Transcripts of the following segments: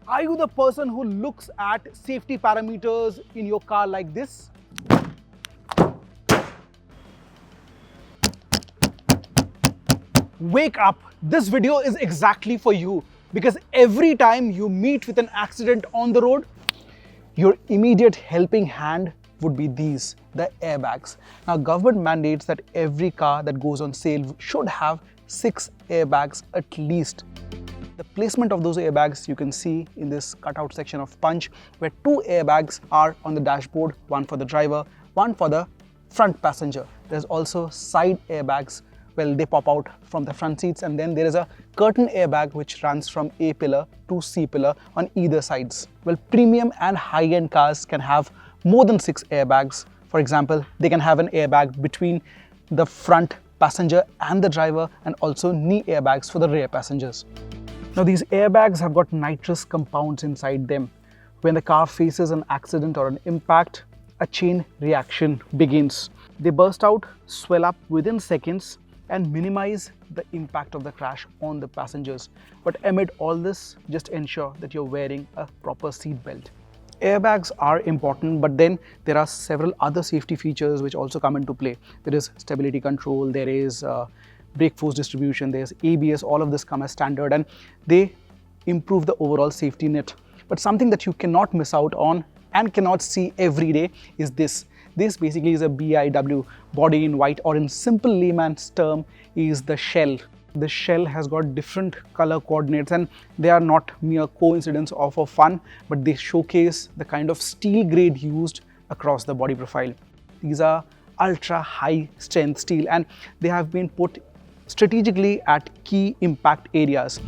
Are you the person who looks at safety parameters in your car like this? Wake up! This video is exactly for you, because every time you meet with an accident on the road, your immediate helping hand would be these, the airbags. Now, government mandates that every car that goes on sale should have 6 airbags at least. The placement of those airbags you can see in this cutout section of Punch, where 2 airbags are on the dashboard, one for the driver, one for the front passenger. There's also side airbags. Well, they pop out from the front seats, and then there is a curtain airbag which runs from A pillar to C pillar on either sides. Well, premium and high-end cars can have more than 6 airbags. For example, they can have an airbag between the front passenger and the driver, and also knee airbags for the rear passengers. Now, these airbags have got nitrous compounds inside them. When the car faces an accident or an impact, a chain reaction begins. They burst out, swell up within seconds, and minimize the impact of the crash on the passengers. But amid all this, just ensure that you're wearing a proper seat belt. Airbags are important, but then there are several other safety features which also come into play. There is stability control, there is brake force distribution, there's ABS, all of this come as standard, and they improve the overall safety net. But something that you cannot miss out on and cannot see every day is this. This basically is a BIW, body in white, or in simple layman's term is the shell. The shell has got different color coordinates, and they are not mere coincidence or for fun, but they showcase the kind of steel grade used across the body profile. These are ultra high strength steel, and they have been put strategically at key impact areas.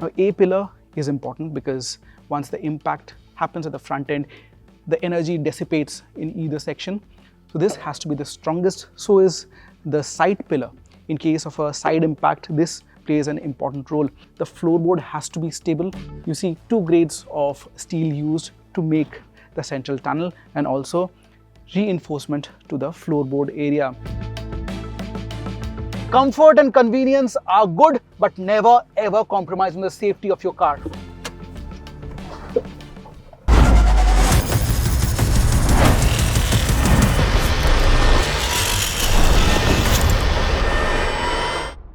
Now, A pillar is important because once the impact happens at the front end, the energy dissipates in either section. So this has to be the strongest. So is the side pillar. In case of a side impact, this plays an important role. The floorboard has to be stable. You see 2 grades of steel used to make the central tunnel, and also reinforcement to the floorboard area. Comfort and convenience are good, but never ever compromise on the safety of your car.